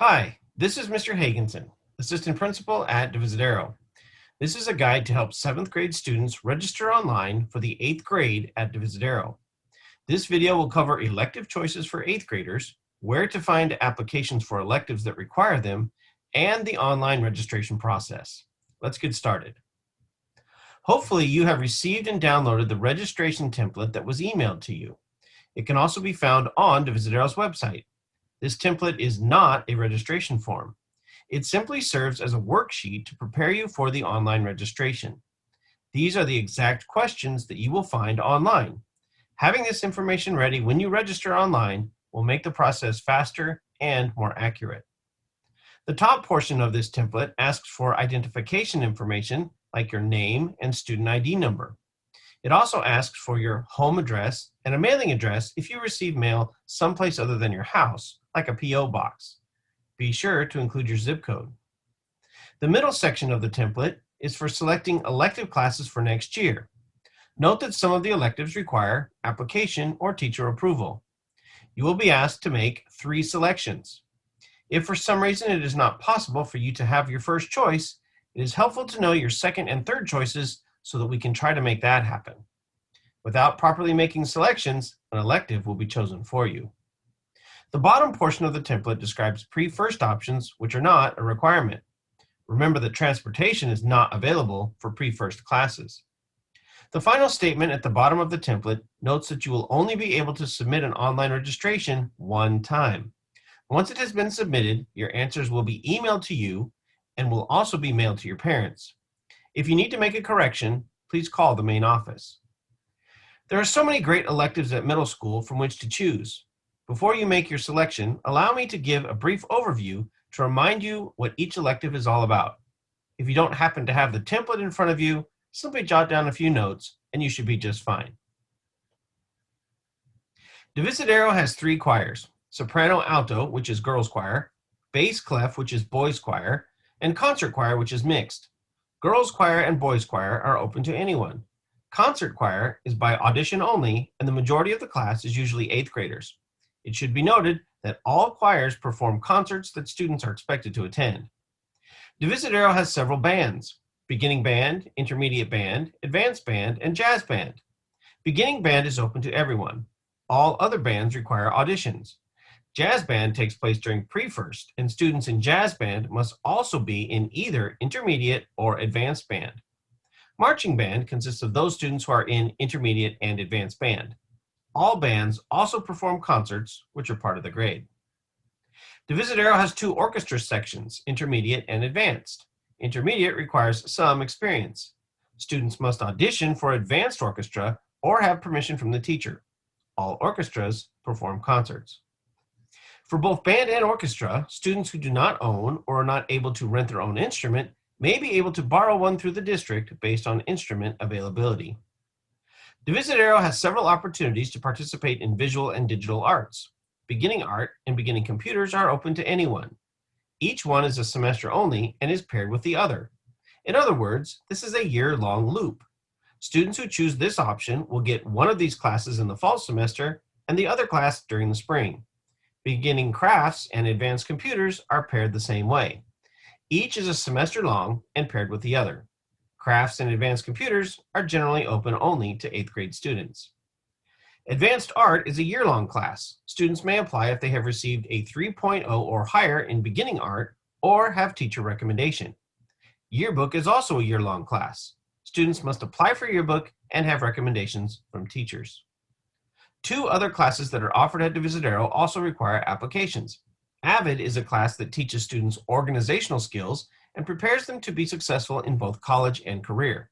Hi, this is Mr. Hagenson, Assistant Principal at Divisadero. This is a guide to help 7th grade students register online for the 8th grade at Divisadero. This video will cover elective choices for 8th graders, where to find applications for electives that require them, and the online registration process. Let's get started. Hopefully you have received and downloaded the registration template that was emailed to you. It can also be found on Divisadero's website. This template is not a registration form. It simply serves as a worksheet to prepare you for the online registration. These are the exact questions that you will find online. Having this information ready when you register online will make the process faster and more accurate. The top portion of this template asks for identification information like your name and student ID number. It also asks for your home address and a mailing address if you receive mail someplace other than your house, like a P.O. box. Be sure to include your zip code. The middle section of the template is for selecting elective classes for next year. Note that some of the electives require application or teacher approval. You will be asked to make 3 selections. If for some reason it is not possible for you to have your first choice, it is helpful to know your second and third choices so that we can try to make that happen. Without properly making selections, an elective will be chosen for you. The bottom portion of the template describes pre-first options, which are not a requirement. Remember that transportation is not available for pre-first classes. The final statement at the bottom of the template notes that you will only be able to submit an online registration one time. Once it has been submitted, your answers will be emailed to you and will also be mailed to your parents. If you need to make a correction, please call the main office. There are so many great electives at middle school from which to choose. Before you make your selection, allow me to give a brief overview to remind you what each elective is all about. If you don't happen to have the template in front of you, simply jot down a few notes and you should be just fine. Divisadero has 3 choirs: soprano alto, which is girls choir, bass clef, which is boys choir, and concert choir, which is mixed. Girls choir and boys choir are open to anyone. Concert choir is by audition only, and the majority of the class is usually 8th graders. It should be noted that all choirs perform concerts that students are expected to attend. Divisadero has several bands: beginning band, intermediate band, advanced band, and jazz band. Beginning band is open to everyone. All other bands require auditions. Jazz band takes place during pre-first, and students in jazz band must also be in either intermediate or advanced band. Marching band consists of those students who are in intermediate and advanced band. All bands also perform concerts, which are part of the grade. Divisadero has 2 orchestra sections, intermediate and advanced. Intermediate requires some experience. Students must audition for advanced orchestra or have permission from the teacher. All orchestras perform concerts. For both band and orchestra, students who do not own or are not able to rent their own instrument may be able to borrow one through the district based on instrument availability. Divisadero has several opportunities to participate in visual and digital arts. Beginning art and beginning computers are open to anyone. Each one is a semester only and is paired with the other. In other words, this is a year-long loop. Students who choose this option will get one of these classes in the fall semester and the other class during the spring. Beginning crafts and advanced computers are paired the same way. Each is a semester long and paired with the other. Crafts and advanced computers are generally open only to 8th grade students. Advanced art is a year-long class. Students may apply if they have received a 3.0 or higher in beginning art or have teacher recommendation. Yearbook is also a year-long class. Students must apply for yearbook and have recommendations from teachers. 2 other classes that are offered at Divisadero also require applications. AVID is a class that teaches students organizational skills and prepares them to be successful in both college and career.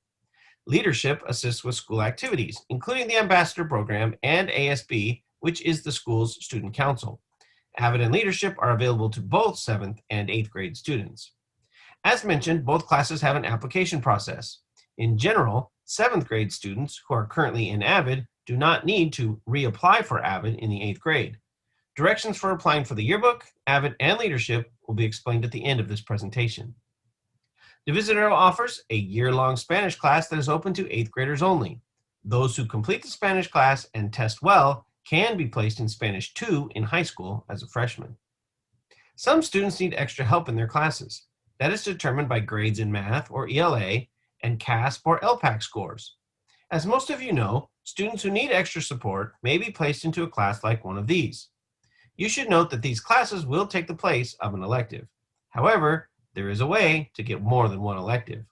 Leadership assists with school activities, including the Ambassador Program and ASB, which is the school's student council. AVID and Leadership are available to both 7th and 8th grade students. As mentioned, both classes have an application process. In general, 7th grade students who are currently in AVID do not need to reapply for AVID in the 8th grade. Directions for applying for the yearbook, AVID, and leadership will be explained at the end of this presentation. Divisadero offers a year-long Spanish class that is open to 8th graders only. Those who complete the Spanish class and test well can be placed in Spanish 2 in high school as a freshman. Some students need extra help in their classes. That is determined by grades in math or ELA and CASP or LPAC scores. As most of you know, students who need extra support may be placed into a class like one of these. You should note that these classes will take the place of an elective. However, there is a way to get more than one elective.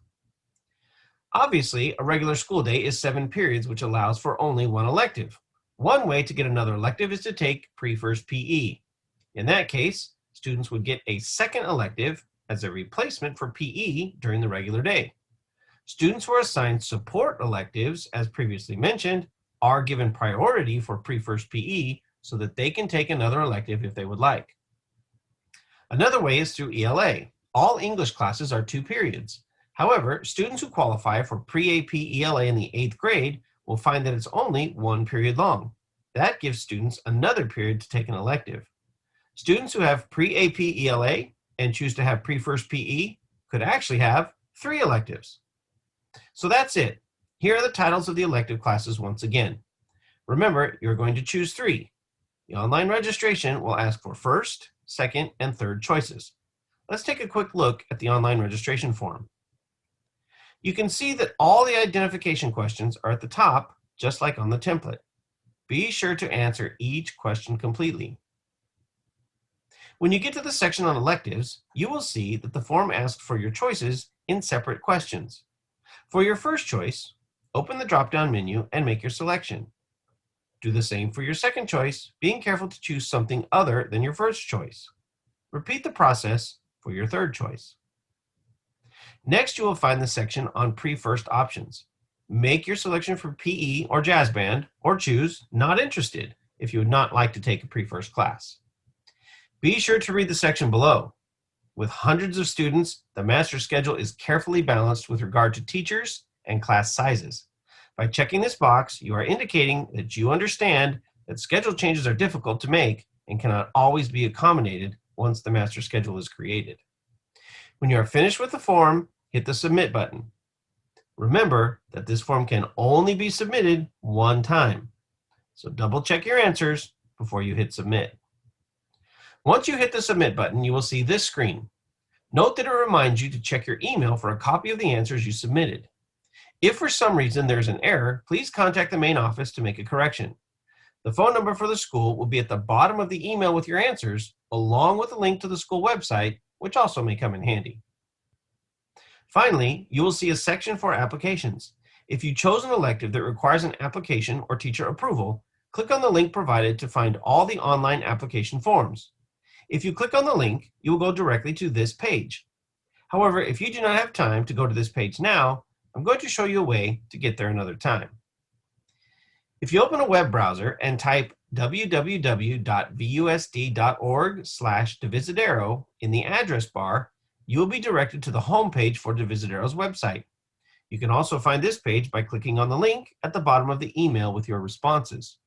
Obviously, a regular school day is 7 periods, which allows for only one elective. One way to get another elective is to take pre-first PE. In that case, students would get a second elective as a replacement for PE during the regular day. Students who are assigned support electives, as previously mentioned, are given priority for pre-first PE so that they can take another elective if they would like. Another way is through ELA. All English classes are 2 periods. However, students who qualify for pre-AP ELA in the 8th grade will find that it's only 1 period long. That gives students another period to take an elective. Students who have pre-AP ELA and choose to have pre-first PE could actually have 3 electives. So that's it. Here are the titles of the elective classes once again. Remember, you're going to choose 3. The online registration will ask for first, second, and third choices. Let's take a quick look at the online registration form. You can see that all the identification questions are at the top, just like on the template. Be sure to answer each question completely. When you get to the section on electives, you will see that the form asks for your choices in separate questions. For your first choice, open the drop-down menu and make your selection. Do the same for your second choice, being careful to choose something other than your first choice. Repeat the process for your third choice. Next, you will find the section on pre-first options. Make your selection for PE or jazz band, or choose Not Interested if you would not like to take a pre-first class. Be sure to read the section below. With hundreds of students, the master schedule is carefully balanced with regard to teachers and class sizes. By checking this box, you are indicating that you understand that schedule changes are difficult to make and cannot always be accommodated once the master schedule is created. When you are finished with the form, hit the Submit button. Remember that this form can only be submitted one time, so double check your answers before you hit Submit. Once you hit the Submit button, you will see this screen. Note that it reminds you to check your email for a copy of the answers you submitted. If for some reason there's an error, please contact the main office to make a correction. The phone number for the school will be at the bottom of the email with your answers, along with a link to the school website, which also may come in handy. Finally, you will see a section for applications. If you chose an elective that requires an application or teacher approval, click on the link provided to find all the online application forms. If you click on the link, you will go directly to this page. However, if you do not have time to go to this page now, I'm going to show you a way to get there another time. If you open a web browser and type www.vusd.org/Divisadero in the address bar, you will be directed to the home page for Divisidaro's website. You can also find this page by clicking on the link at the bottom of the email with your responses.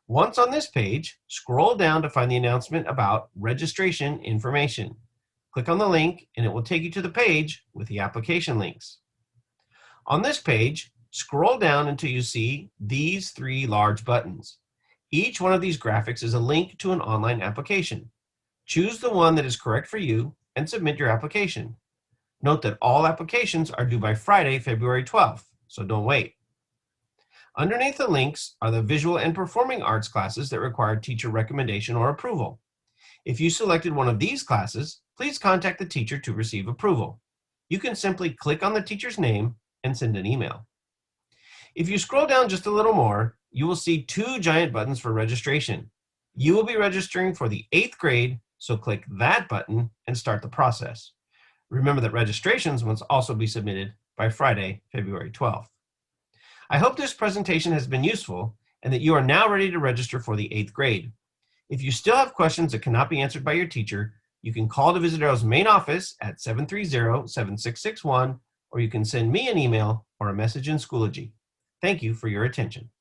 Once on this page, scroll down to find the announcement about registration information. Click on the link and it will take you to the page with the application links. On this page, scroll down until you see these 3 large buttons. Each one of these graphics is a link to an online application. Choose the one that is correct for you and submit your application. Note that all applications are due by Friday, February 12th, so don't wait. Underneath the links are the visual and performing arts classes that require teacher recommendation or approval. If you selected one of these classes, please contact the teacher to receive approval. You can simply click on the teacher's name and send an email. If you scroll down just a little more, you will see 2 giant buttons for registration. You will be registering for the 8th grade, so click that button and start the process. Remember that registrations must also be submitted by Friday, February 12th. I hope this presentation has been useful and that you are now ready to register for the 8th grade. If you still have questions that cannot be answered by your teacher, you can call Divisidaro's main office at 730-7661, or you can send me an email or a message in Schoology. Thank you for your attention.